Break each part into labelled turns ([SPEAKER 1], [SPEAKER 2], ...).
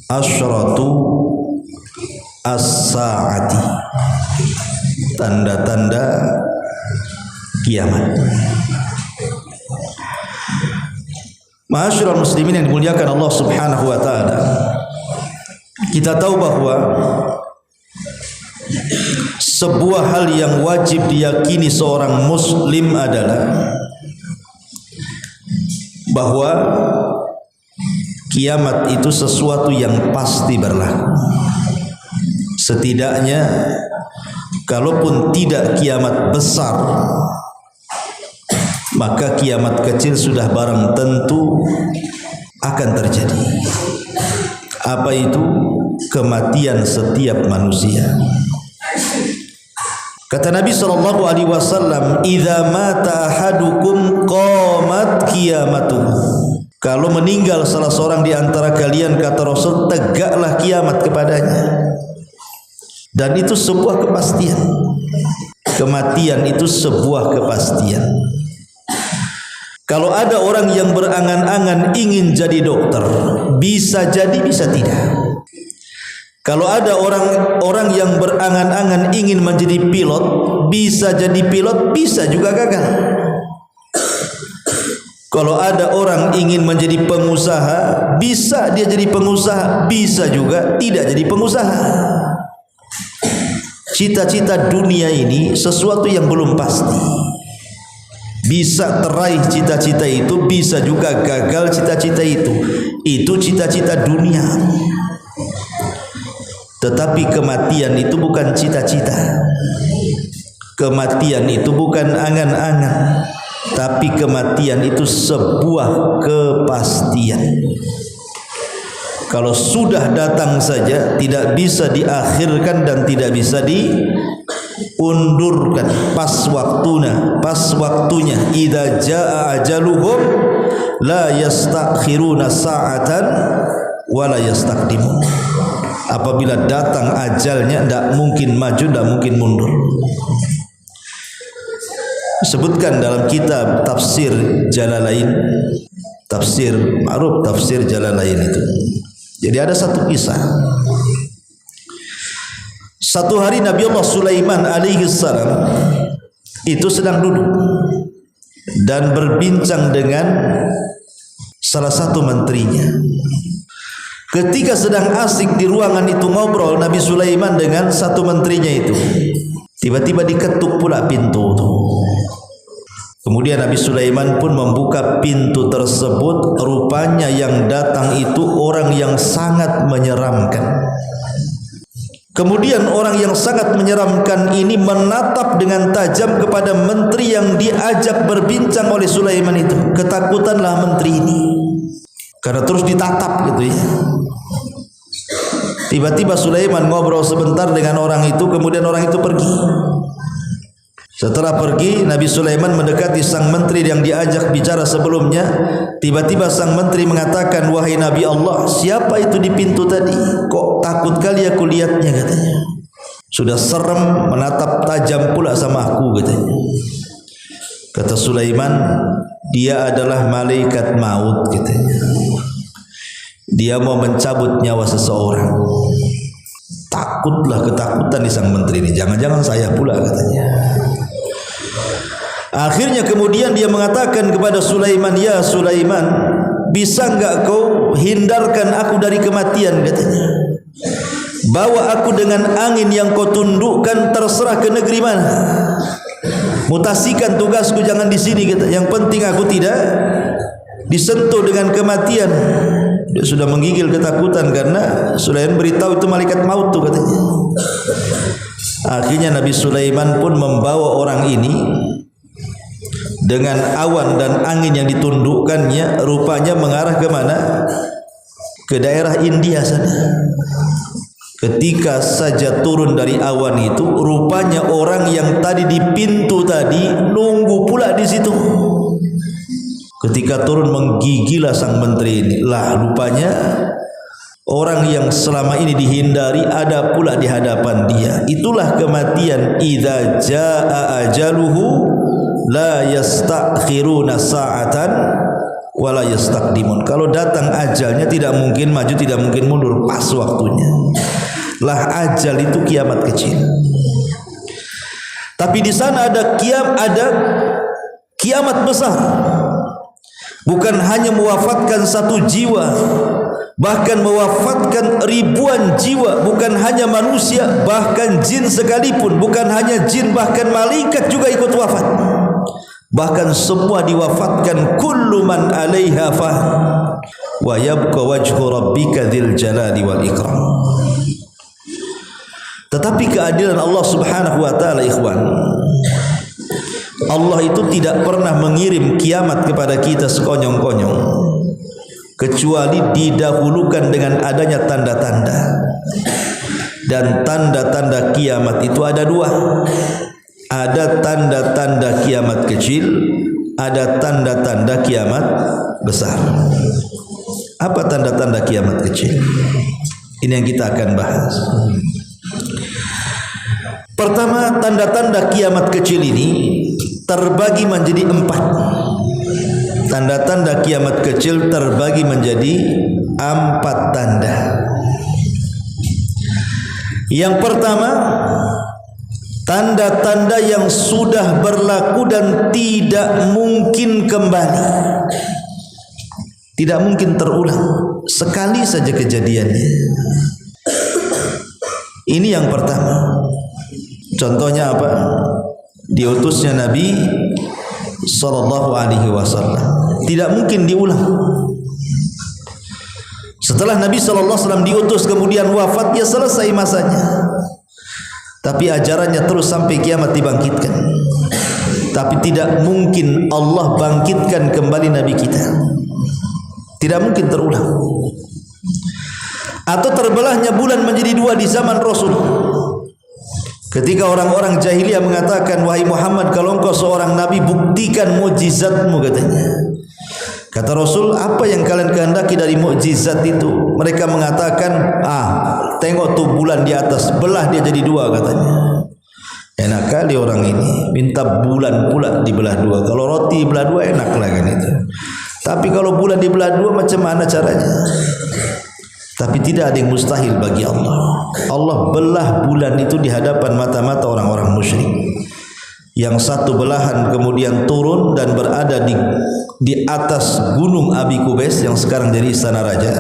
[SPEAKER 1] Asyratu as-saati, tanda-tanda kiamat. Ma'asyiral muslimin yang dimuliakan Allah Subhanahu wa taala, kita tahu bahwa sebuah hal yang wajib diyakini seorang muslim adalah bahwa kiamat itu sesuatu yang pasti berlaku. Setidaknya kalaupun tidak kiamat besar, maka kiamat kecil sudah barang tentu akan terjadi. Apa itu? Kematian setiap manusia. Kata Nabi SAW, "Idza mata ahadukum qamat qiyamatuhu." Kalau meninggal salah seorang di antara kalian, kata Rasul, tegaklah kiamat kepadanya. Dan itu sebuah kepastian. Kematian itu sebuah kepastian. Kalau ada orang yang berangan-angan ingin jadi dokter, bisa jadi, bisa tidak. Kalau ada orang yang berangan-angan ingin menjadi pilot, bisa jadi pilot, bisa juga gagal. Kalau ada orang ingin menjadi pengusaha, bisa dia jadi pengusaha, bisa juga tidak jadi pengusaha. Cita-cita dunia ini sesuatu yang belum pasti. Bisa teraih cita-cita itu, bisa juga gagal cita-cita itu. Itu cita-cita dunia. Tetapi kematian itu bukan cita-cita. Kematian itu bukan angan-angan, tapi kematian itu sebuah kepastian. Kalau sudah datang saja, tidak bisa diakhirkan dan tidak bisa diundurkan. Pas waktunya. Idza jaa ajaluhum la yastakhiruna sa'atan wa la yastaqdimun. Apabila datang ajalnya, tidak mungkin maju, tidak mungkin mundur. Disebutkan dalam kitab tafsir Jalalain, tafsir ma'ruf, tafsir Jalalain itu. Jadi ada satu kisah. Satu hari Nabi Allah Sulaiman alaihi salam itu sedang duduk dan berbincang dengan salah satu menterinya. Ketika sedang asik di ruangan itu ngobrol Nabi Sulaiman dengan satu menterinya itu, tiba-tiba diketuk pula pintu itu. Kemudian Nabi Sulaiman pun membuka pintu tersebut. Rupanya yang datang itu orang yang sangat menyeramkan. Kemudian orang yang sangat menyeramkan ini menatap dengan tajam kepada menteri yang diajak berbincang oleh Sulaiman itu. Ketakutanlah menteri ini, karena terus ditatap gitu ya. Tiba-tiba Sulaiman ngobrol sebentar dengan orang itu, kemudian orang itu pergi. Setelah pergi, Nabi Sulaiman mendekati sang menteri yang diajak bicara sebelumnya. Tiba-tiba sang menteri mengatakan, "Wahai Nabi Allah, siapa itu di pintu tadi? Kok takut kali aku lihatnya," katanya. Sudah serem, menatap tajam pula sama aku, katanya. Kata Sulaiman, "Dia adalah malaikat maut," katanya. "Dia mau mencabut nyawa seseorang." Takutlah ketakutan di sang menteri ini. Jangan-jangan saya pula, katanya. Akhirnya kemudian dia mengatakan kepada Sulaiman, "Ya Sulaiman, bisa enggak kau hindarkan aku dari kematian," katanya. "Bawa aku dengan angin yang kau tundukkan, terserah ke negeri mana. Mutasikan tugasku, jangan di sini," katanya. "Yang penting aku tidak disentuh dengan kematian." Dia sudah menggigil ketakutan karena Sulaiman beritahu itu malaikat maut tuh, katanya. Akhirnya Nabi Sulaiman pun membawa orang ini dengan awan dan angin yang ditundukkannya, rupanya mengarah ke mana? Ke daerah India sana. Ketika saja turun dari awan itu, rupanya orang yang tadi di pintu tadi nunggu pula di situ. Ketika turun, menggigilah sang menteri ini. Lah, rupanya Orang yang selama ini dihindari ada pula di hadapan dia. Itulah kematian. Idza jaa ajaluhu la yastakhiruna sa'atan wa la yastaqdimun. Kalau datang ajalnya tidak mungkin maju, tidak mungkin mundur, pas waktunya. Lah ajal itu kiamat kecil. Tapi di sana ada kiamat besar. Bukan hanya mewafatkan satu jiwa, bahkan mewafatkan ribuan jiwa. Bukan hanya manusia, bahkan jin sekalipun. Bukan hanya jin, bahkan malaikat juga ikut wafat. Bahkan semua diwafatkan. Kullu man 'alaiha fan wa yabqa wajhu rabbika dzil jalali wal ikram. Tetapi keadilan Allah Subhanahu wa taala, ikhwan, Allah itu tidak pernah mengirim kiamat kepada kita sekonyong-konyong, kecuali didahulukan dengan adanya tanda-tanda. Dan tanda-tanda kiamat itu ada dua. Ada tanda-tanda kiamat kecil, ada tanda-tanda kiamat besar. Apa tanda-tanda kiamat kecil? Ini yang kita akan bahas. Pertama, tanda-tanda kiamat kecil ini terbagi menjadi 4. Tanda-tanda kiamat kecil terbagi menjadi 4 tanda. Yang pertama, tanda-tanda yang sudah berlaku dan tidak mungkin kembali, tidak mungkin terulang, sekali saja kejadiannya. Ini yang pertama. Contohnya apa? Diutusnya Nabi sallallahu alaihi wasallam, tidak mungkin diulang. Setelah Nabi sallallahu alaihi wasallam diutus kemudian wafat, ya selesai masanya. Tapi ajarannya terus sampai kiamat dibangkitkan. Tapi tidak mungkin Allah bangkitkan kembali Nabi kita. Tidak mungkin terulang. Atau terbelahnya bulan menjadi 2 di zaman Rasul. Ketika orang-orang jahiliyah mengatakan, wahai Muhammad, kalau engkau seorang nabi, buktikan mukjizatmu, katanya. Kata Rasul, apa yang kalian kehendaki dari mukjizat itu? Mereka mengatakan, tengok tuh bulan di atas, belah dia jadi 2, katanya. Enak kali orang ini, minta bulan pula dibelah 2. Kalau roti belah 2 enak lah kan itu. Tapi kalau bulan dibelah 2 macam mana caranya? Tapi tidak ada yang mustahil bagi Allah. Allah belah bulan itu di hadapan mata-mata orang-orang musyrik. Yang satu belahan kemudian turun dan berada di atas gunung Abi Kubais yang sekarang jadi istana raja,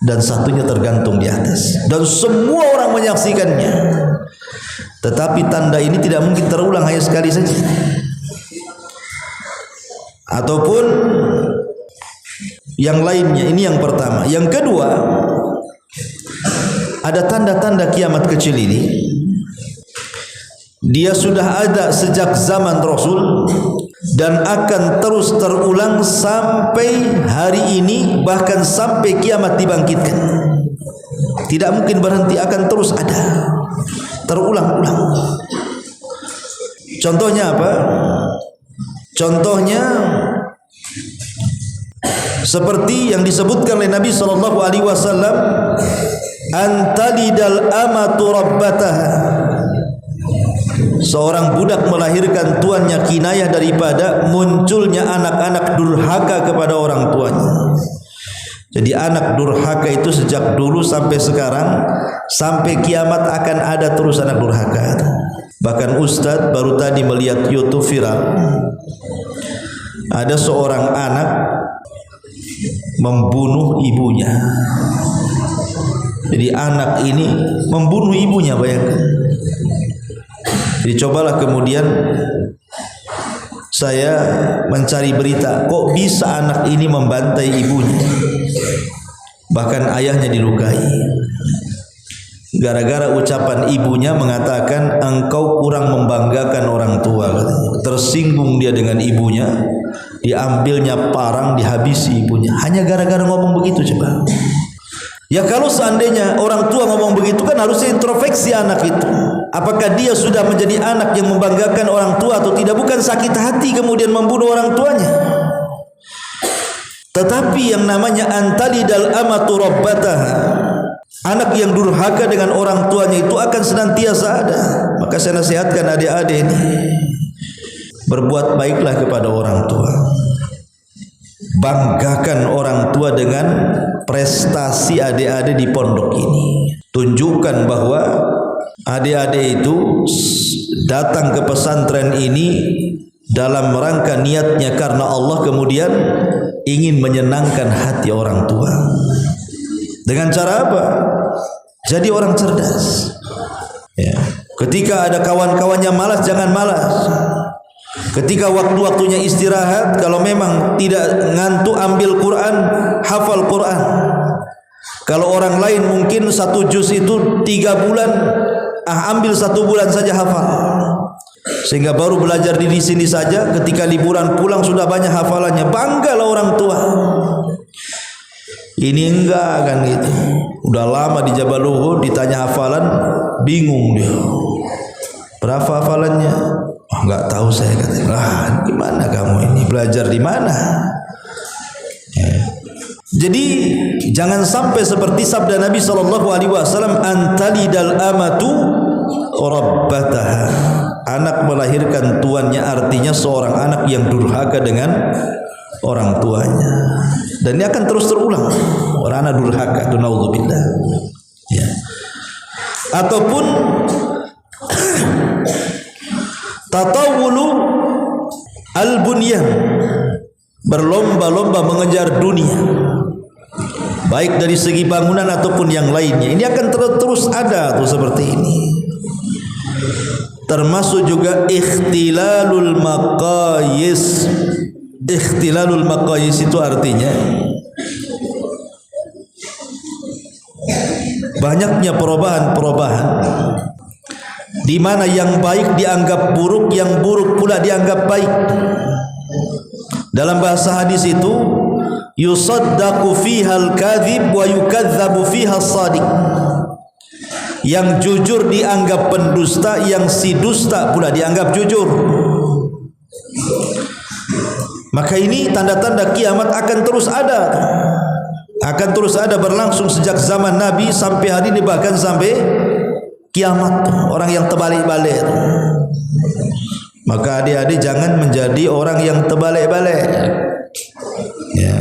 [SPEAKER 1] dan satunya tergantung di atas, dan semua orang menyaksikannya. Tetapi tanda ini tidak mungkin terulang, hanya sekali saja. Ataupun yang lainnya. Ini yang pertama. Yang kedua, ada tanda-tanda kiamat kecil ini. Dia sudah ada sejak zaman Rasul dan akan terus terulang sampai hari ini, bahkan sampai kiamat dibangkitkan. Tidak mungkin berhenti, akan terus ada, terulang-ulang. Contohnya apa? Contohnya seperti yang disebutkan oleh Nabi sallallahu alaihi wasallam, antalidal amatu rabbataha. Seorang budak melahirkan tuannya, kinayah daripada munculnya anak-anak durhaka kepada orang tuanya. Jadi anak durhaka itu sejak dulu sampai sekarang, sampai kiamat akan ada terus anak durhaka. Bahkan Ustadz baru tadi melihat YouTube viral, ada seorang anak membunuh ibunya. Jadi anak ini membunuh ibunya, bayangkan. Jadi cobalah kemudian saya mencari berita, kok bisa anak ini membantai ibunya, bahkan ayahnya dilukai. Gara-gara ucapan ibunya mengatakan, engkau kurang membanggakan orang tua, katanya. Tersinggung dia dengan ibunya, diambilnya parang, dihabisi ibunya, hanya gara-gara ngomong begitu. Coba ya, kalau seandainya orang tua ngomong begitu, kan harusnya introspeksi anak itu, apakah dia sudah menjadi anak yang membanggakan orang tua atau tidak. Bukan sakit hati kemudian membunuh orang tuanya. Tetapi yang namanya antalidal amatu rabbataha, anak yang durhaka dengan orang tuanya itu akan senantiasa ada. Maka saya nasihatkan adik-adik ini, berbuat baiklah kepada orang tua. Banggakan orang tua dengan prestasi adik-adik di pondok ini. Tunjukkan bahwa adik-adik itu datang ke pesantren ini dalam rangka niatnya karena Allah, kemudian ingin menyenangkan hati orang tua. Dengan cara apa? Jadi orang cerdas. Ya. Ketika ada kawan-kawannya malas, jangan malas. Ketika waktu-waktunya istirahat, kalau memang tidak ngantuk, ambil Quran, hafal Quran. Kalau orang lain mungkin 1 juz itu 3 bulan, ambil 1 bulan saja hafal. Sehingga baru belajar di sini saja, ketika liburan pulang sudah banyak hafalannya. Banggalah orang tua. Ini enggak kan gitu. Udah lama di Jabal Uhud, ditanya hafalan, bingung dia. Berapa hafalannya? Oh, enggak tahu saya, katanya. Gimana kamu ini? Belajar di mana? Ya. Jadi jangan sampai seperti sabda Nabi SAW, antalidal amatu rabbataha. Anak melahirkan tuannya, artinya seorang anak yang durhaka dengan orang tuanya. Dan ini akan terus terulang. Orang anak durhaka, naudzubillah. Ya. Ataupun tatawulu al-bunyan, berlomba-lomba mengejar dunia, baik dari segi bangunan ataupun yang lainnya. Ini akan terus ada tuh seperti ini. Termasuk juga ikhtilalul maqayis. Ikhtilalul maqayis itu artinya banyaknya perubahan-perubahan, di mana yang baik dianggap buruk, yang buruk pula dianggap baik. Dalam bahasa hadis itu, yusaddaqu fihal kadhib wa yukadzabu fihal shadiq. Yang jujur dianggap pendusta, yang si dusta pula dianggap jujur. Maka ini tanda-tanda kiamat akan terus ada. Akan terus ada, berlangsung sejak zaman Nabi sampai hari ini, bahkan sampai kiamat. Orang yang terbalik-balik. Maka adik-adik jangan menjadi orang yang terbalik-balik. Ya.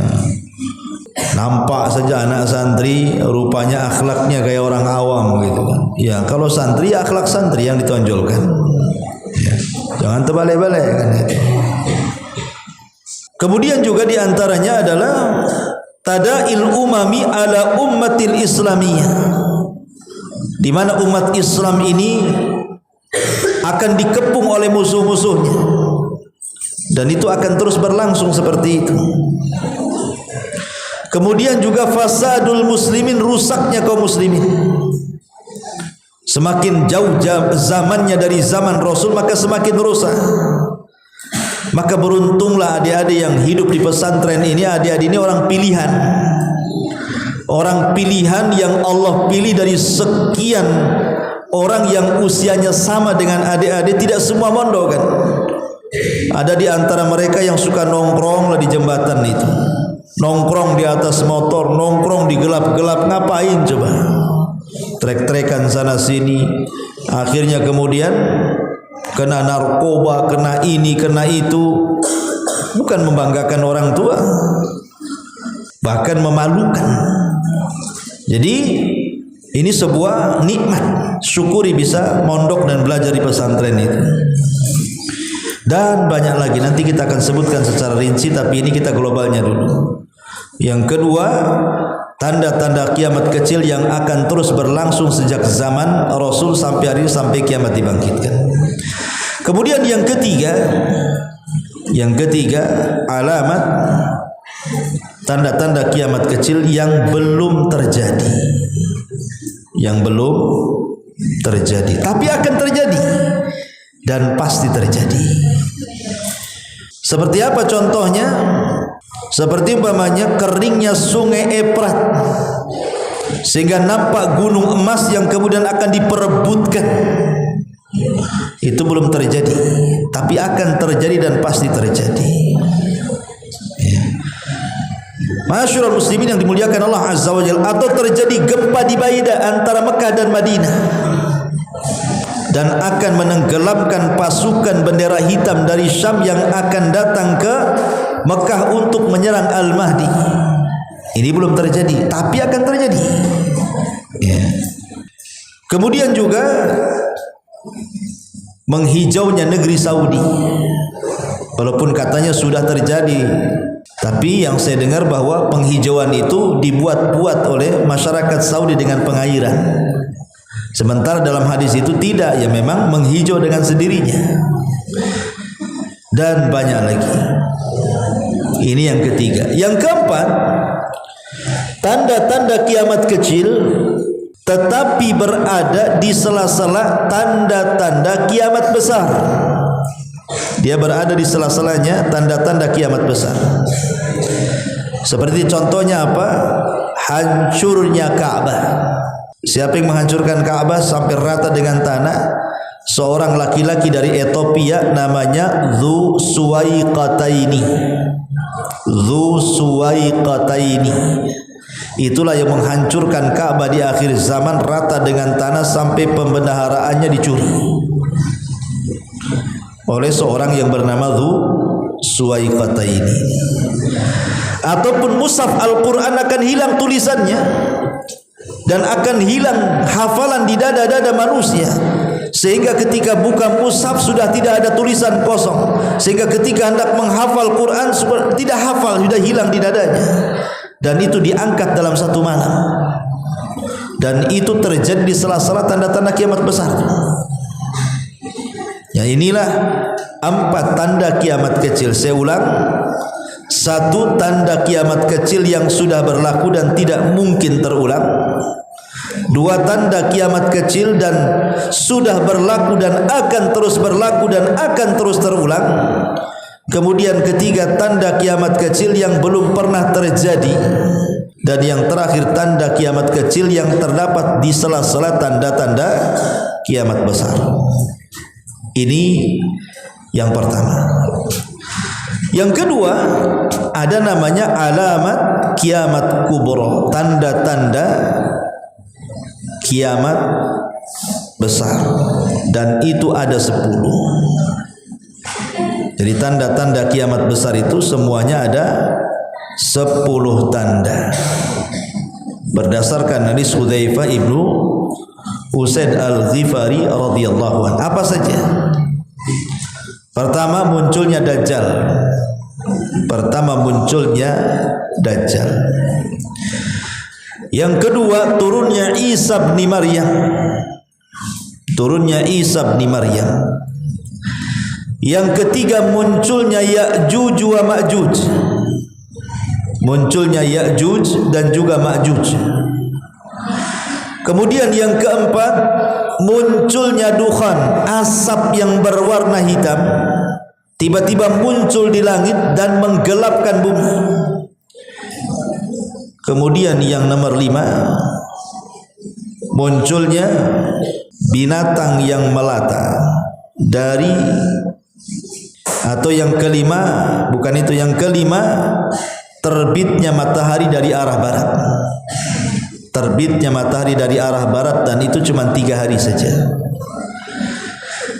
[SPEAKER 1] Nampak saja anak santri, rupanya akhlaknya kayak orang awam gitu kan. Ya, kalau santri, akhlak santri yang ditonjolkan. Ya. Jangan terbalik-balik kan itu. Kemudian juga diantaranya adalah tadail umami ala ummatil islamiyah, di mana umat Islam ini akan dikepung oleh musuh-musuhnya, dan itu akan terus berlangsung seperti itu. Kemudian juga fasadul muslimin, rusaknya kaum muslimin. Semakin jauh zamannya dari zaman Rasul, maka semakin rusak. Maka beruntunglah adik-adik yang hidup di pesantren ini. Adik-adik ini orang pilihan. Orang pilihan yang Allah pilih dari sekian orang yang usianya sama dengan adik-adik. Tidak semua mondok kan. Ada di antara mereka yang suka nongkrong di jembatan itu, nongkrong di atas motor, nongkrong di gelap-gelap. Ngapain coba? Trek-trekan sana sini. Akhirnya kemudian kena narkoba, kena ini, kena itu. Bukan membanggakan orang tua, bahkan memalukan. Jadi ini sebuah nikmat. Syukuri bisa mondok dan belajar di pesantren itu. Dan banyak lagi, nanti kita akan sebutkan secara rinci, tapi ini kita globalnya dulu. Yang kedua, tanda-tanda kiamat kecil yang akan terus berlangsung sejak zaman Rasul sampai hari ini, sampai kiamat dibangkitkan. Kemudian yang ketiga, alamat tanda-tanda kiamat kecil yang belum terjadi. Yang belum terjadi, tapi akan terjadi dan pasti terjadi. Seperti apa contohnya? Seperti umpamanya keringnya sungai Efrat, sehingga nampak gunung emas yang kemudian akan diperebutkan. Itu belum terjadi, tapi akan terjadi dan pasti terjadi. Ya. Ma'asyiral muslimin yang dimuliakan Allah Azza wa Jalla, atau terjadi gempa di Baida antara Mekah dan Madinah dan akan menenggelamkan pasukan bendera hitam dari Syam yang akan datang ke Mekah untuk menyerang Al-Mahdi. Ini belum terjadi, tapi akan terjadi. Ya. Kemudian juga menghijaunya negeri Saudi, walaupun katanya sudah terjadi, tapi yang saya dengar bahwa penghijauan itu dibuat-buat oleh masyarakat Saudi dengan pengairan. Sementara dalam hadis itu tidak, ya memang menghijau dengan sendirinya. Dan banyak lagi. Ini yang ketiga. Yang keempat, tanda-tanda kiamat kecil tetapi berada di sela-sela tanda-tanda kiamat besar. Dia berada di sela-selanya tanda-tanda kiamat besar. Seperti contohnya apa? Hancurnya Ka'bah. Siapa yang menghancurkan Ka'bah sampai rata dengan tanah? Seorang laki-laki dari Ethiopia namanya Dzu Suwaiqataini. Dzu Suwaiqataini. Itulah yang menghancurkan Ka'bah di akhir zaman rata dengan tanah sampai pembendaharaannya dicuri oleh seorang yang bernama Dzu Suwaiqataini. Ataupun mushaf Al-Quran akan hilang tulisannya dan akan hilang hafalan di dada-dada manusia, sehingga ketika buka mushaf sudah tidak ada tulisan kosong, sehingga ketika hendak menghafal Quran tidak hafal, sudah hilang di dadanya. Dan itu diangkat dalam satu malam. Dan itu terjadi di sela-sela tanda-tanda kiamat besar. Ya, inilah 4 tanda kiamat kecil. Saya ulang, 1 tanda kiamat kecil yang sudah berlaku dan tidak mungkin terulang. 2 tanda kiamat kecil dan sudah berlaku dan akan terus berlaku dan akan terus terulang. Kemudian 3 tanda kiamat kecil yang belum pernah terjadi. Dan yang terakhir tanda kiamat kecil yang terdapat di sela-sela tanda-tanda kiamat besar. Ini yang pertama. Yang kedua, ada namanya alamat kiamat kubra, tanda-tanda kiamat besar, dan itu ada 10. Jadi tanda-tanda kiamat besar itu semuanya ada 10 tanda. Berdasarkan hadis Hudzaifah ibnu Usaid al-Ghifari radhiyallahu anhu. Apa saja? Pertama, munculnya Dajjal. Yang kedua, turunnya Isa bin Maryam. Yang ketiga, munculnya Ya'juj wa Ma'juj. Dan juga Ma'juj. Kemudian yang keempat, munculnya dukhan, asap yang berwarna hitam, tiba-tiba muncul di langit dan menggelapkan bumi. Kemudian yang nomor 5, munculnya binatang yang melata dari, atau yang kelima, bukan itu, yang kelima, terbitnya matahari dari arah barat. Dan itu cuma 3 hari saja.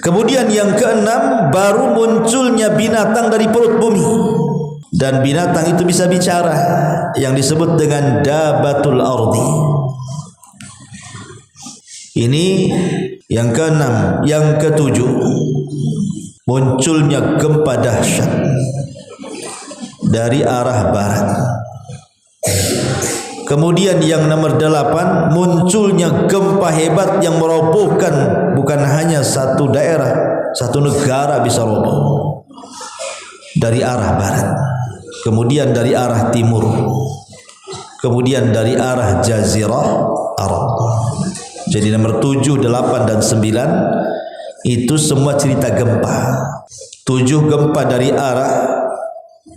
[SPEAKER 1] Kemudian yang keenam, baru munculnya binatang dari perut bumi, dan binatang itu bisa bicara, yang disebut dengan dabatul ardi. Ini yang keenam. Yang ketujuh, munculnya gempa dahsyat dari arah barat. Kemudian yang nomor 8, munculnya gempa hebat yang merobohkan bukan hanya satu daerah, satu negara bisa roboh dari arah barat. Kemudian dari arah timur. Kemudian dari arah Jazirah Arab. Jadi nomor 7, 8 dan 9 itu semua cerita gempa. 7 gempa dari arah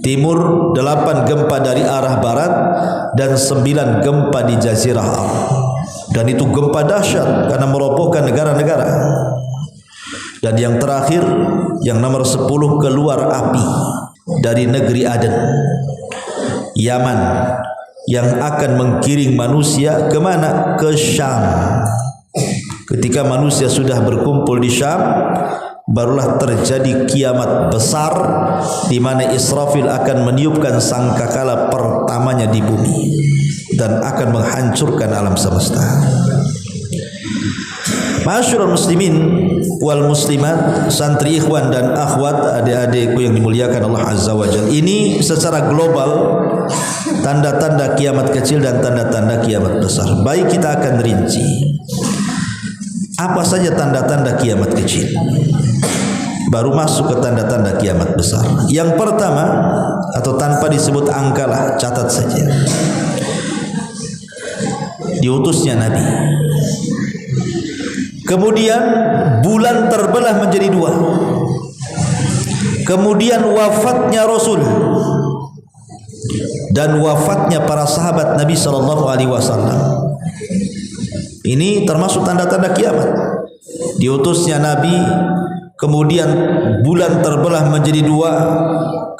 [SPEAKER 1] timur, 8 gempa dari arah barat, dan 9 gempa di Jazirah Arab. Dan itu gempa dahsyat karena merobohkan negara-negara. Dan yang terakhir, yang nomor 10, keluar api dari negeri Aden. Yaman, yang akan menggiring manusia kemana? Ke Syam. Ketika manusia sudah berkumpul di Syam, barulah terjadi kiamat besar di mana Israfil akan meniupkan sangkakala pertamanya di bumi dan akan menghancurkan alam semesta. Ma'asyiral muslimin wal muslimat, santri ikhwan dan akhwat, adik-adikku yang dimuliakan Allah Azza wa Jalla. Ini secara global tanda-tanda kiamat kecil dan tanda-tanda kiamat besar. Baik, kita akan rinci apa saja tanda-tanda kiamat kecil, baru masuk ke tanda-tanda kiamat besar. Yang pertama, atau tanpa disebut angka lah, catat saja, diutusnya Nabi. Kemudian bulan terbelah menjadi dua. Kemudian wafatnya Rasul dan wafatnya para sahabat Nabi SAW. Ini termasuk tanda-tanda kiamat. Diutusnya Nabi, kemudian bulan terbelah menjadi dua,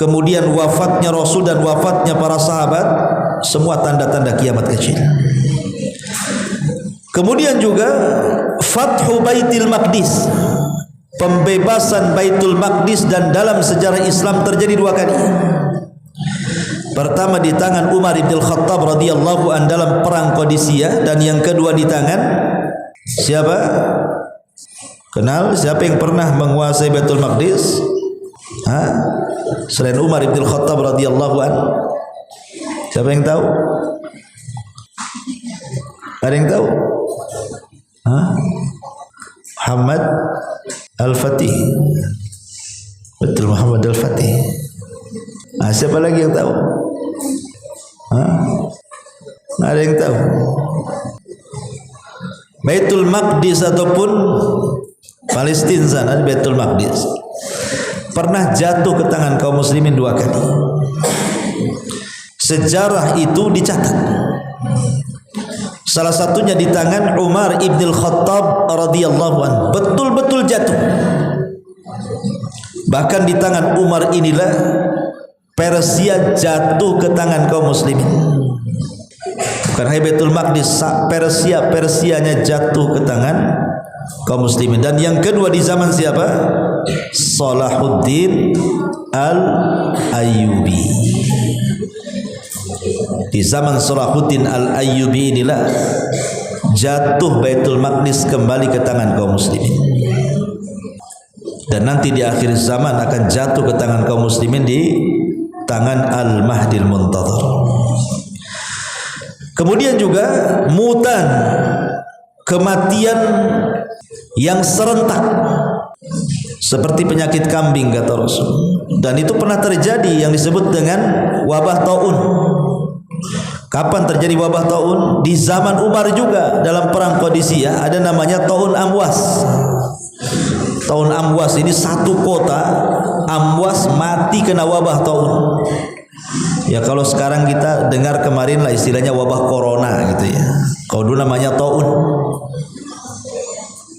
[SPEAKER 1] kemudian wafatnya Rasul dan wafatnya para sahabat, semua tanda-tanda kiamat kecil. Kemudian juga Fathu Baitul Maqdis, pembebasan Baitul Maqdis, dan dalam sejarah Islam terjadi dua kali. Pertama di tangan Umar bin Khattab radhiyallahu an dalam perang Qadisiyah, dan yang kedua di tangan siapa? Kenal siapa yang pernah menguasai Baitul Maqdis? Selain Umar bin Khattab radhiyallahu an, siapa yang tahu? Ada yang tahu? Muhammad Al-Fatih. Betul, Muhammad Al-Fatih. Siapa lagi yang tahu? Ada yang tahu? Baitul Maqdis ataupun Palestina sana, Baitul Maqdis pernah jatuh ke tangan kaum muslimin dua kali. Sejarah itu dicatat. Salah satunya di tangan Umar ibn Khattab radhiyallahu anhu, betul-betul jatuh. Bahkan di tangan Umar inilah Persia jatuh ke tangan kaum muslimin. Bukan hanya Baitul Maqdis, Persianya jatuh ke tangan kaum muslimin. Dan yang kedua di zaman siapa? Salahuddin Al-Ayyubi. Di zaman Salahuddin Al-Ayyubi inilah jatuh Baitul Maqdis kembali ke tangan kaum muslimin. Dan nanti di akhir zaman akan jatuh ke tangan kaum muslimin di tangan Al-Mahdil Muntadhar. Kemudian juga mutan, kematian yang serentak seperti penyakit kambing kata Rasul. Dan itu pernah terjadi yang disebut dengan wabah taun. Kapan terjadi wabah taun? Di zaman Umar juga, dalam perang Qadisiyah ada namanya taun Amwas. Taun Amwas ini satu kota Amwas mati kena wabah taun. Ya kalau sekarang kita dengar kemarin lah istilahnya wabah corona gitu ya. Kalau dulu namanya taun.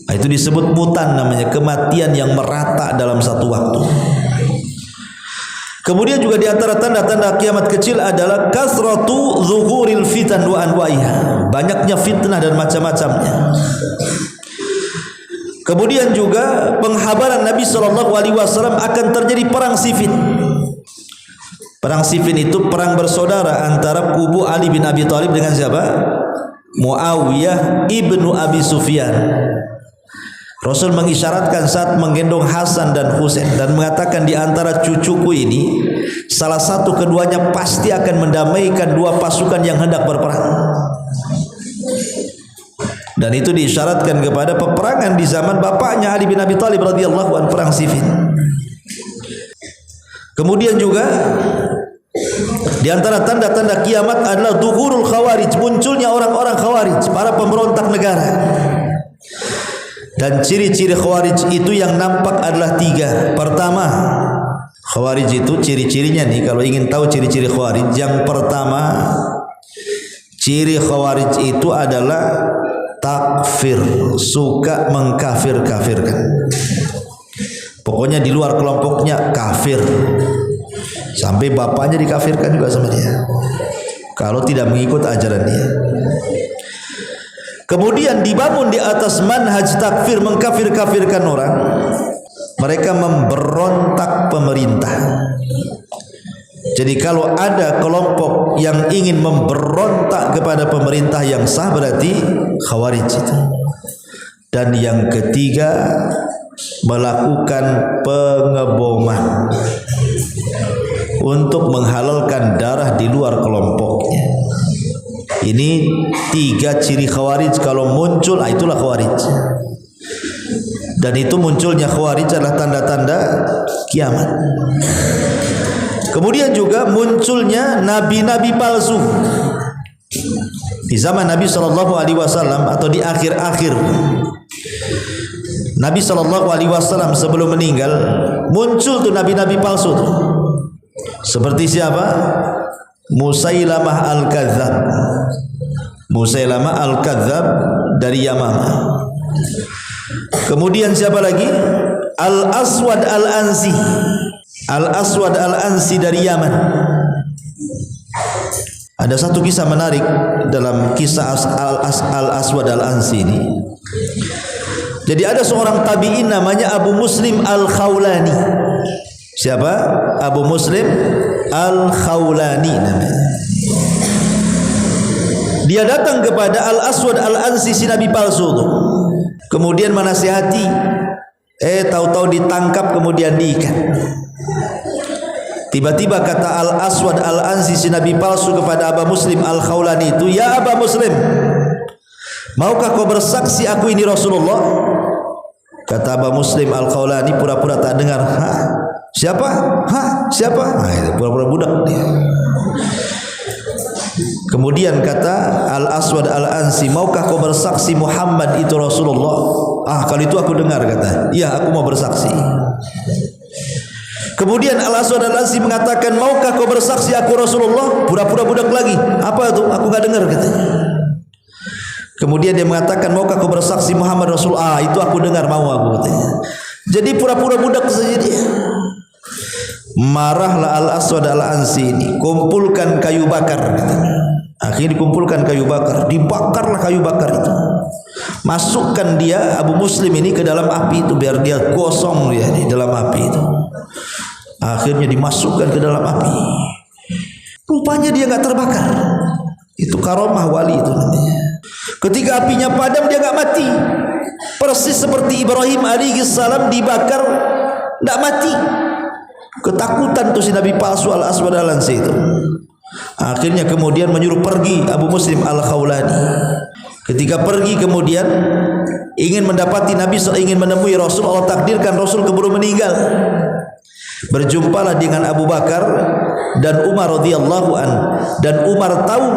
[SPEAKER 1] Nah, itu disebut mutan namanya, kematian yang merata dalam satu waktu. Kemudian juga di antara tanda-tanda kiamat kecil adalah kasratu zuhuril fitan wa anwa'iha, banyaknya fitnah dan macam-macamnya. Kemudian juga penghabaran Nabi SAW akan terjadi perang Siffin. Perang Siffin itu perang bersaudara antara kubu Ali bin Abi Thalib dengan siapa? Muawiyah ibnu Abi Sufyan. Rasul mengisyaratkan saat menggendong Hasan dan Husain dan mengatakan, di antara cucuku ini salah satu keduanya pasti akan mendamaikan dua pasukan yang hendak berperang. Dan itu diisyaratkan kepada peperangan di zaman bapaknya Ali bin Abi Thalib radhiyallahu anhu, perang Siffin. Kemudian juga di antara tanda-tanda kiamat adalah dhuhurul khawarij, munculnya orang-orang khawarij, para pemberontak negara. Dan ciri-ciri khawarij itu yang nampak adalah tiga. Pertama, khawarij itu ciri-cirinya nih, kalau ingin tahu ciri-ciri khawarij, yang pertama, ciri khawarij itu adalah takfir, suka mengkafir-kafirkan. Pokoknya di luar kelompoknya kafir, sampai bapaknya dikafirkan juga sama dia. kalau tidak mengikut ajaran dia. Kemudian dibangun di atas manhaj takfir, mengkafir-kafirkan orang. Mereka memberontak pemerintah. Jadi kalau ada kelompok yang ingin memberontak kepada pemerintah yang sah, berarti Khawarij itu. Dan yang ketiga, melakukan pengeboman untuk menghalalkan darah di luar kelompoknya. Ini 3 ciri Khawarij kalau muncul, itulah Khawarij. Dan itu munculnya Khawarij adalah tanda-tanda kiamat. Kemudian juga munculnya nabi-nabi palsu di zaman Nabi SAW atau di akhir-akhir Nabi SAW sebelum meninggal, muncul tuh nabi-nabi palsu tuh. Seperti siapa? Musailamah al-Kadzab. Musailamah al-Kadzab dari Yamamah. Kemudian siapa lagi? Al-Aswad al-Ansi. Al-Aswad al-Ansi dari Yaman. Ada satu kisah menarik dalam kisah Al-Aswad al-Ansi ini. Jadi ada seorang tabi'in namanya Abu Muslim al-Khawlani. Siapa? Abu Muslim al-Khawlani namanya. Dia datang kepada Al-Aswad al-Ansi, si nabi palsu itu. Kemudian menasihati, tahu-tahu ditangkap kemudian diikat. Tiba-tiba kata Al-Aswad al-Ansi, si nabi palsu, kepada Abu Muslim al-Khawlani itu, "Ya Abu Muslim, maukah kau bersaksi aku ini Rasulullah?" Kata Abu Muslim al-Khawlani pura-pura tak dengar. Siapa? Siapa? Itu pura-pura budak dia. Kemudian kata Al-Aswad al-Ansi, "Maukah kau bersaksi Muhammad itu Rasulullah?" Kalau itu aku dengar, kata. "Iya, aku mau bersaksi." Kemudian Al-Aswad al-Ansi mengatakan, "Maukah kau bersaksi aku Rasulullah?" Pura-pura budak lagi. "Apa itu? Aku gak dengar," katanya. Kemudian dia mengatakan, "Maukah kau bersaksi Muhammad Rasul?" Itu aku dengar, mau aku, katanya. Jadi pura-pura budak saja dia. Marahlah Al-Aswad al-Ansi ini, "Kumpulkan kayu bakar," katanya. Akhirnya dikumpulkan kayu bakar, dibakarlah kayu bakar itu. Masukkan dia Abu Muslim ini ke dalam api itu biar dia gosong dia di dalam api itu. Akhirnya dimasukkan ke dalam api. Rupanya dia enggak terbakar. Itu karomah wali itu namanya. Ketika apinya padam dia enggak mati. Persis seperti Ibrahim alaihissalam dibakar enggak mati. Ketakutan tuh si nabi palsu Al-Aswad al-Ansi itu. Akhirnya kemudian menyuruh pergi Abu Muslim al-Khawlani. Ketika pergi kemudian ingin mendapati Nabi, ingin menemui Rasul, Allah takdirkan Rasul keburu meninggal. Berjumpalah dengan Abu Bakar dan Umar radhiyallahu an. Dan Umar tahu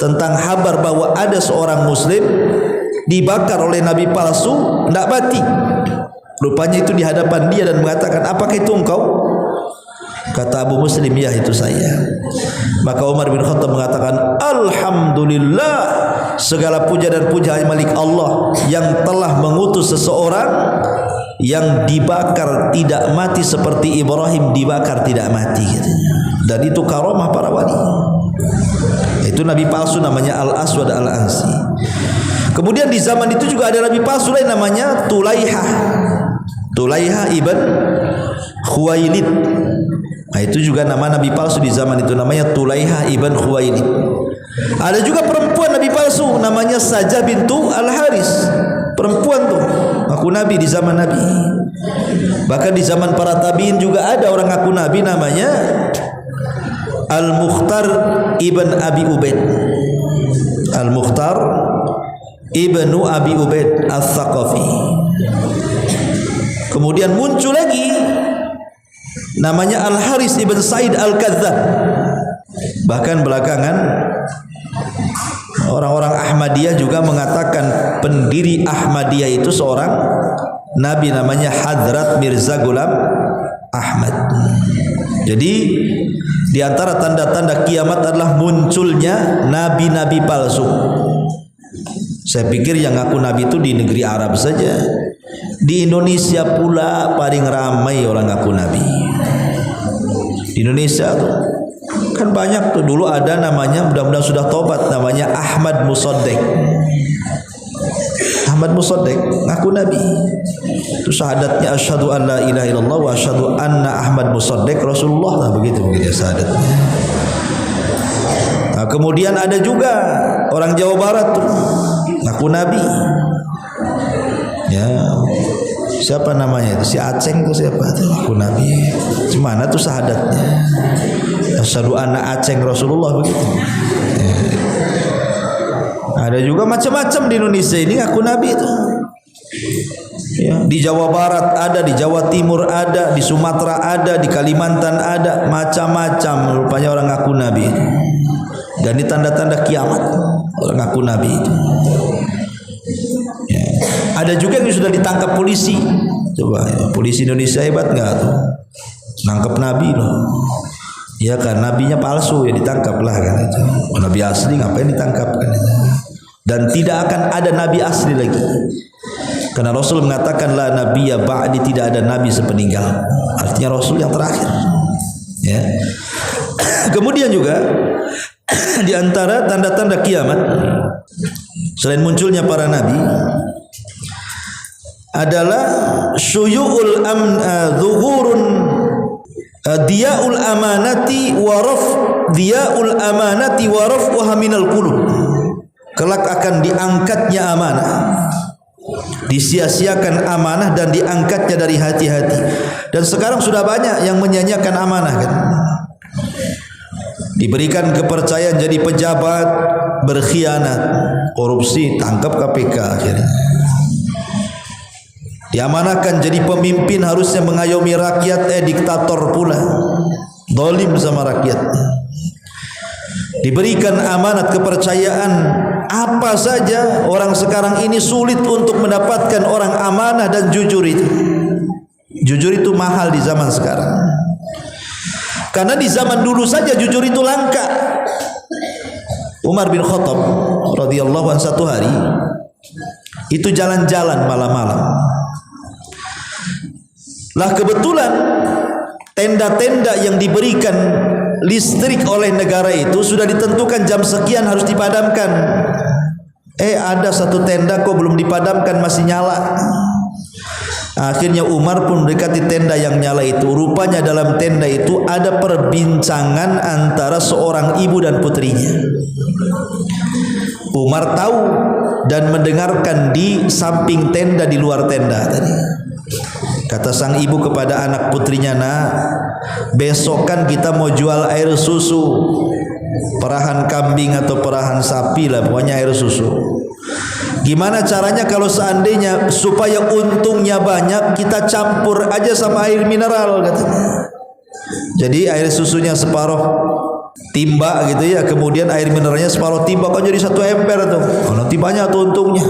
[SPEAKER 1] tentang kabar bahwa ada seorang muslim dibakar oleh nabi palsu, tidak mati. Rupanya itu di hadapan dia dan mengatakan, "Apakah itu engkau?" Kata Abu Muslim, "Ya, itu saya." Maka Umar bin Khattab mengatakan, "Alhamdulillah, segala puja dan puja milik Allah yang telah mengutus seseorang yang dibakar tidak mati seperti Ibrahim dibakar tidak mati," katanya. Dan itu karomah para wali. Itu nabi palsu namanya Al-Aswad al-Ansi. Kemudian di zaman itu juga ada nabi palsu lain namanya Tulaihah ibn Khuwailid. Itu juga nama nabi palsu di zaman itu, namanya Tulaihah ibn Khuwailid. Ada juga perempuan nabi palsu namanya Sajah bintu Al-Haris. Perempuan tuh ngaku nabi di zaman Nabi. Bahkan di zaman para tabiin juga ada orang ngaku nabi namanya Al-Mukhtar ibn Abi Ubaid. Al-Mukhtar ibnu Abi Ubaid Al-Thaqafi. Kemudian muncul lagi namanya Al-Haris ibn Sa'id Al-Kadzab. Bahkan belakangan orang-orang Ahmadiyah juga mengatakan pendiri Ahmadiyah itu seorang nabi namanya Hadrat Mirza Ghulam Ahmad. Jadi di antara tanda-tanda kiamat adalah munculnya nabi-nabi palsu. Saya pikir yang ngaku nabi itu di negeri Arab saja. Di Indonesia pula paling ramai orang ngaku nabi. Di Indonesia tuh Kan banyak tuh, dulu ada namanya, mudah-mudahan sudah tobat, namanya Ahmad Musaddiq. Ahmad Musaddiq ngaku nabi. Itu syahadatnya asyhadu an la ilaha illallah wa asyhadu anna Ahmad Musaddiq Rasulullah. Nah, begitu syahadatnya. Nah, kemudian ada juga orang Jawa Barat tuh ngaku nabi. Ya, siapa namanya itu? Si Aceng tuh siapa tuh? Ngaku nabi. Gimana tuh syahadatnya? Asyhadu anna Aceng Rasulullah, begitu. Ya. Ada juga macam-macam di Indonesia ini ngaku nabi itu. Ya, di Jawa Barat ada, di Jawa Timur ada, di Sumatera ada, di Kalimantan ada, macam-macam rupanya orang ngaku nabi itu. Dan ini tanda-tanda kiamat orang ngaku nabi itu. Ya. Ada juga yang sudah ditangkap polisi. Coba ya, polisi Indonesia hebat nggak tuh? Nangkep nabi loh. Ya kan, nabinya palsu ya ditangkap lah kan itu. Nabi asli ngapain ditangkap kan itu. Dan tidak akan ada nabi asli lagi. Karena Rasul mengatakan la nabiyya ba'di, tidak ada nabi sepeninggal. Artinya Rasul yang terakhir. Ya. Kemudian juga di antara tanda-tanda kiamat selain munculnya para nabi adalah syuyu'ul zuhurun diyaul amanati wa raf'uha minal qulub. Kelak akan diangkatnya amanah, disia-siakan amanah dan diangkatnya dari hati-hati. Dan sekarang sudah banyak yang menyanyiakan amanah kan. Diberikan kepercayaan jadi pejabat, berkhianat, korupsi, tangkap KPK akhirnya. Diamanahkan jadi pemimpin, harusnya mengayomi rakyat, diktator pula, zalim sama rakyat. Diberikan amanat kepercayaan apa saja, orang sekarang ini sulit untuk mendapatkan orang amanah dan jujur itu. Jujur itu mahal di zaman sekarang. Karena di zaman dulu saja jujur itu langka. Umar bin Khattab radhiyallahu anhu satu hari itu jalan-jalan malam-malam. Lah kebetulan tenda-tenda yang diberikan listrik oleh negara itu sudah ditentukan jam sekian harus dipadamkan. Ada satu tenda kok belum dipadamkan, masih nyala. Akhirnya Umar pun mendekati tenda yang nyala itu. Rupanya dalam tenda itu ada perbincangan antara seorang ibu dan putrinya. Umar tahu dan mendengarkan di samping tenda, di luar tenda tadi. Kata sang ibu kepada anak putrinya, "Nak, besok kan kita mau jual air susu, perahan kambing atau perahan sapi lah, pokoknya air susu. Gimana caranya kalau seandainya supaya untungnya banyak, kita campur aja sama air mineral," katanya. Jadi air susunya separuh timba gitu ya, kemudian air mineralnya separuh timba, kan jadi 1 ember tuh. Oh, nanti banyak tuh untungnya.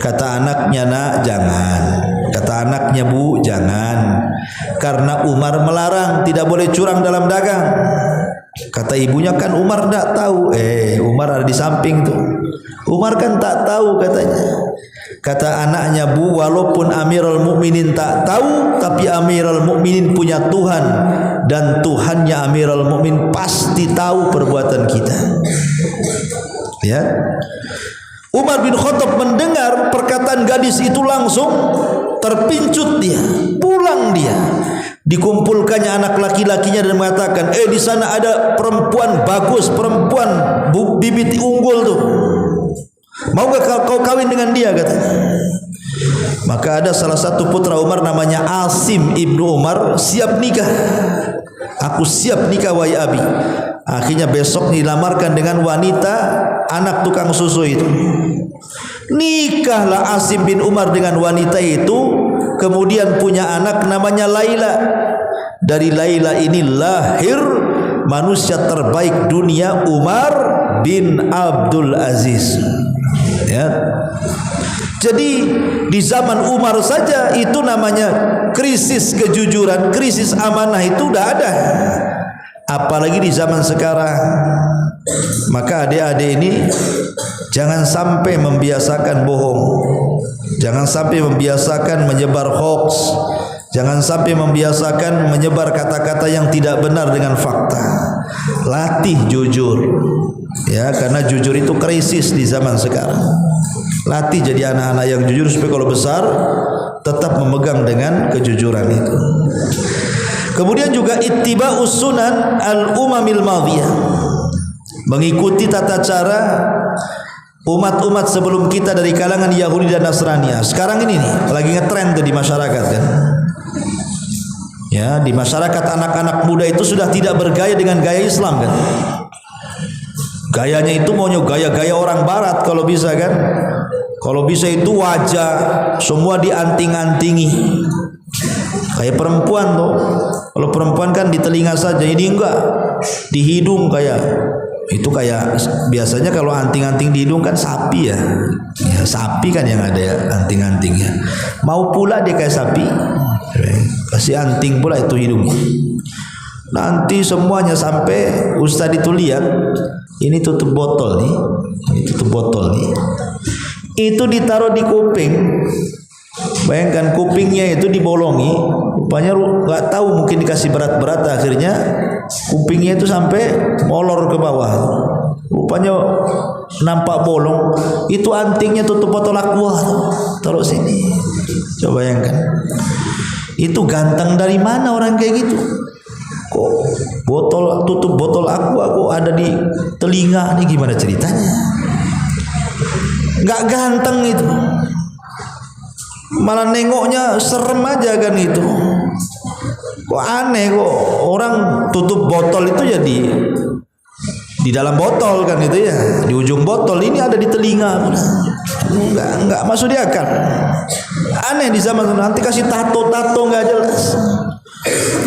[SPEAKER 1] Kata anaknya, "Nak, jangan." Kata anaknya, "Bu, jangan. Karena Umar melarang, tidak boleh curang dalam dagang." Kata ibunya, "Kan Umar tidak tahu." Umar ada di samping tuh. Umar kan tak tahu katanya. Kata anaknya, "Bu, walaupun Amirul Mukminin tak tahu, tapi Amirul Mukminin punya Tuhan, dan Tuhannya Amirul Mukminin pasti tahu perbuatan kita." Ya. Umar bin Khattab mendengar perkataan gadis itu langsung terpincut dia, pulang dia. Dikumpulkannya anak laki-lakinya dan mengatakan, "Di sana ada perempuan bagus, perempuan bibit unggul tuh. Mau gak kau kawin dengan dia?" katanya. Maka ada salah satu putra Umar namanya Asim ibnu Umar, "Siap nikah. Aku siap nikah wahai abi." Akhirnya besok dilamarkan dengan wanita anak tukang susu itu. Nikahlah Asim bin Umar dengan wanita itu, kemudian punya anak namanya Laila. Dari Laila ini lahir manusia terbaik dunia, Umar bin Abdul Aziz. Ya. Jadi di zaman Umar saja itu namanya krisis kejujuran, krisis amanah itu udah ada. Apalagi di zaman sekarang. Maka adik-adik ini jangan sampai membiasakan bohong, jangan sampai membiasakan menyebar hoax, Jangan sampai membiasakan menyebar kata-kata yang tidak benar dengan fakta. Latih jujur, ya, karena jujur itu krisis di zaman sekarang. Latih jadi anak-anak yang jujur supaya kalau besar tetap memegang dengan kejujuran itu. Kemudian juga ittiba'us sunan al-umamil madhiyah, mengikuti tata cara umat-umat sebelum kita dari kalangan Yahudi dan Nasrani. Sekarang ini nih lagi ngetrend tuh di masyarakat kan. Ya, di masyarakat anak-anak muda itu sudah tidak bergaya dengan gaya Islam kan. Gayanya itu maunya gaya-gaya orang barat kalau bisa kan. Kalau bisa itu wajah semua dianting-antingi. Kayak perempuan tuh. Kalau perempuan kan di telinga saja, ini enggak. Di hidung kayak itu kayak biasanya kalau anting-anting di hidung kan sapi ya. Ya sapi kan yang ada ya anting-antingnya. Mau pula dia kayak sapi. Kasih anting pula itu hidungnya. Nanti semuanya sampai Ustaz itu lihat ini tutup botol nih. Ini tutup botol nih. Itu ditaruh di kuping. Bayangkan kupingnya itu dibolongi, rupanya nggak tahu mungkin dikasih berat-berat akhirnya kupingnya itu sampai molor ke bawah. Rupanya nampak bolong. Itu antingnya tutup botol aqua. Taruh sini. Coba bayangkan. Itu ganteng dari mana orang kayak gitu? Kok tutup botol aqua kok ada di telinga? Ini gimana ceritanya? Nggak ganteng itu. Malah nengoknya serem aja kan itu. Kok aneh kok orang tutup botol itu jadi di dalam botol kan itu ya, di ujung botol, ini ada di telinga. Enggak masuk di akal. Aneh di zaman nanti kasih tato enggak jelas.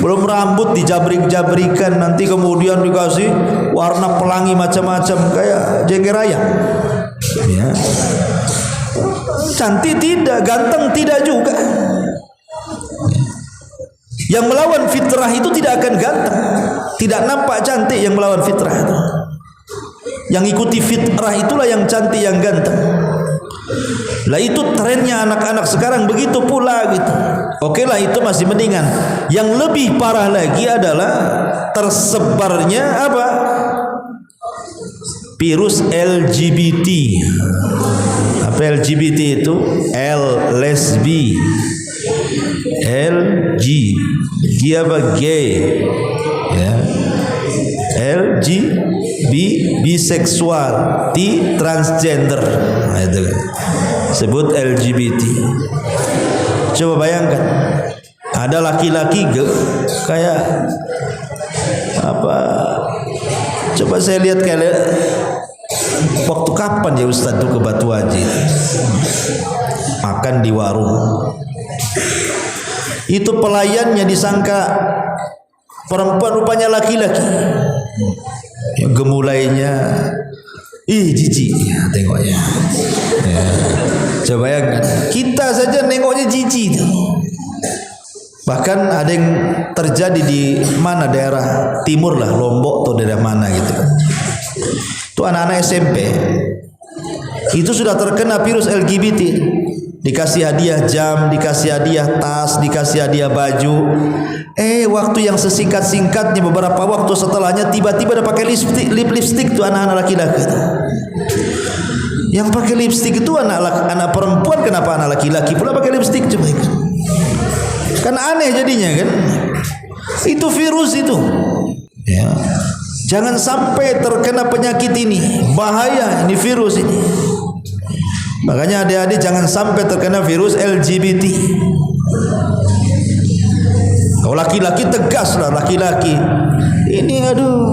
[SPEAKER 1] Belum rambut dijabrik-jabrikan, nanti kemudian dikasih warna pelangi macam-macam kayak jengger ayam. Ya. Cantik tidak, ganteng tidak juga. Yang melawan fitrah itu tidak akan ganteng, tidak nampak cantik yang melawan fitrah itu. Yang ikuti fitrah itulah yang cantik, yang ganteng. Lah itu trennya anak-anak sekarang begitu pula gitu. Oke lah itu masih mendingan. Yang lebih parah lagi adalah tersebarnya apa? Virus LGBT. Apa LGBT itu? L lesbi, L G apa gay, ya. L G biseksual, T transgender. Nah, itu kan. Sebut LGBT. Coba bayangkan ada laki-laki kayak apa? Coba saya lihat kalian waktu kapan ya Ustaz tuh ke Batu Haji makan di warung, itu pelayannya disangka perempuan, rupanya laki-laki. Yang gemulainya jijik ya, tengoknya ya. Coba bayangkan kita saja nengoknya jijik. Bahkan ada yang terjadi di mana, daerah timur lah, Lombok atau daerah mana gitu kan. Itu anak-anak SMP itu sudah terkena virus LGBT. Dikasih hadiah jam, dikasih hadiah tas, dikasih hadiah baju. Waktu yang sesingkat-singkatnya beberapa waktu setelahnya tiba-tiba ada pakai lipstick tuh anak-anak laki-laki. Yang pakai lipstick itu anak perempuan, kenapa anak laki-laki pula pakai lipstick? Coba kan aneh jadinya kan. Itu virus itu. Ya. Jangan sampai terkena penyakit ini. Bahaya ini virus ini. Makanya adik-adik jangan sampai terkena virus LGBT. Kalau laki-laki tegas lah, laki-laki ini aduh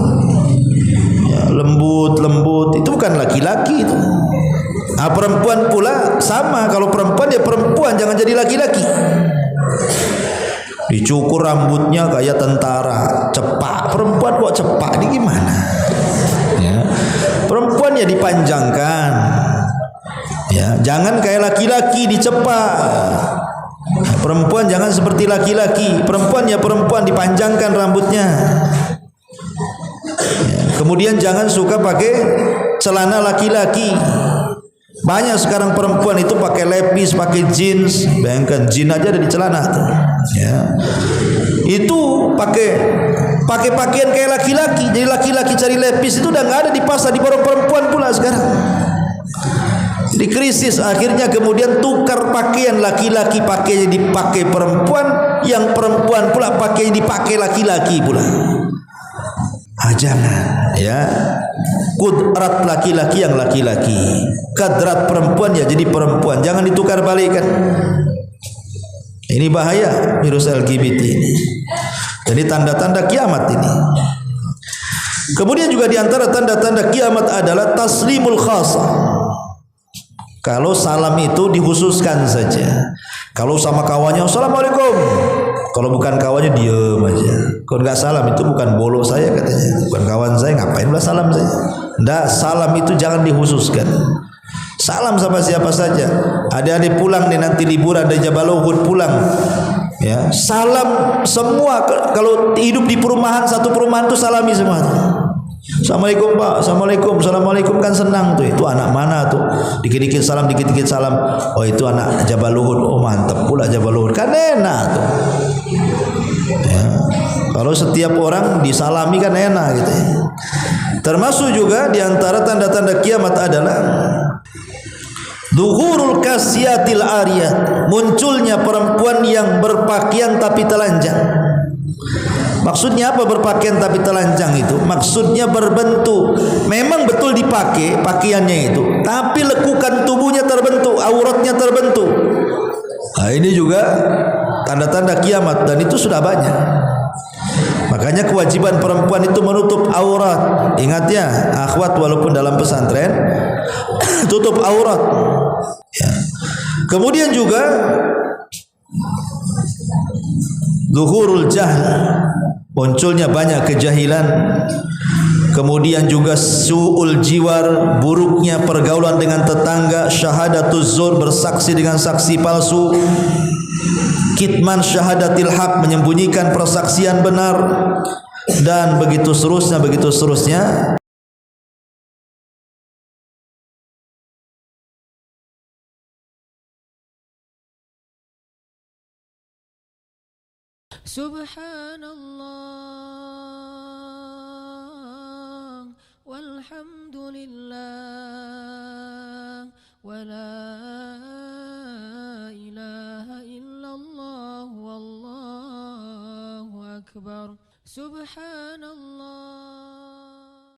[SPEAKER 1] ya, lembut itu bukan laki-laki itu. Nah, perempuan pula sama, kalau perempuan ya perempuan, jangan jadi laki-laki. Dicukur rambutnya kayak tentara, cepak. Perempuan kok cepak, ini gimana ya? Perempuan ya dipanjangkan ya, jangan kayak laki-laki dicepak. Perempuan jangan seperti laki-laki. Perempuan ya perempuan, dipanjangkan rambutnya ya. Kemudian jangan suka pakai celana laki-laki, Banyak sekarang perempuan itu pakai lepis, pakai jeans. Bayangkan jin aja ada di celana tuh. Ya. Itu pakai pakaian kayak laki-laki. Jadi laki-laki cari lepis itu udah nggak ada di pasar, di borong perempuan pula sekarang. Jadi krisis, akhirnya kemudian tukar pakaian, laki-laki pakainya dipakai perempuan, yang perempuan pula pakainya dipakai laki-laki pula. Jangan, ya. Kudrat laki-laki yang laki-laki, kadrat perempuan ya jadi perempuan, jangan ditukar balikan. Ini bahaya virus LGBT ini. Jadi tanda-tanda kiamat ini. Kemudian juga diantara tanda-tanda kiamat adalah taslimul khasa. Kalau salam itu dikhususkan saja. Kalau sama kawannya assalamualaikum, kalau bukan kawannya diam aja. Kalau nggak salam itu bukan bolo saya katanya, bukan kawan saya, ngapain lah salam saya. Nggak, salam itu jangan dikhususkan. Salam sama siapa saja. Adik-adik pulang nih nanti liburan dari Jabal Uhud pulang, ya salam semua. Kalau hidup di perumahan, satu perumahan itu salami semua. Assalamualaikum Pak, assalamualaikum, assalamualaikum, kan senang tuh. Itu anak mana tuh? Dikit-dikit salam, dikit-dikit salam. Oh itu anak Jabal Uhud. Oh mantap pula Jabal Uhud, kan enak tuh. Ya. Kalau setiap orang disalami kan enak gitu. Ya. Termasuk juga diantara tanda-tanda kiamat adalah Zuhurul kasiyatil ariyat, munculnya perempuan yang berpakaian tapi telanjang. Maksudnya apa berpakaian tapi telanjang itu? Maksudnya berbentuk. Memang betul dipakai pakaiannya itu, tapi lekukan tubuhnya terbentuk, auratnya terbentuk. Nah, ini juga tanda-tanda kiamat dan itu sudah banyak. Makanya kewajiban perempuan itu menutup aurat. Ingat ya, akhwat, walaupun dalam pesantren tutup aurat. Ya. Kemudian juga zuhurul jahl, munculnya banyak kejahilan. Kemudian juga su'ul jiwar, buruknya pergaulan dengan tetangga. Syahadatuz zur, bersaksi dengan saksi palsu. Kitman syahadatil haq, menyembunyikan persaksian benar. Dan begitu seterusnya, begitu seterusnya.
[SPEAKER 2] Subhanallah walhamdulillah wala ilaha illallah wallahu akbar. Subhanallah.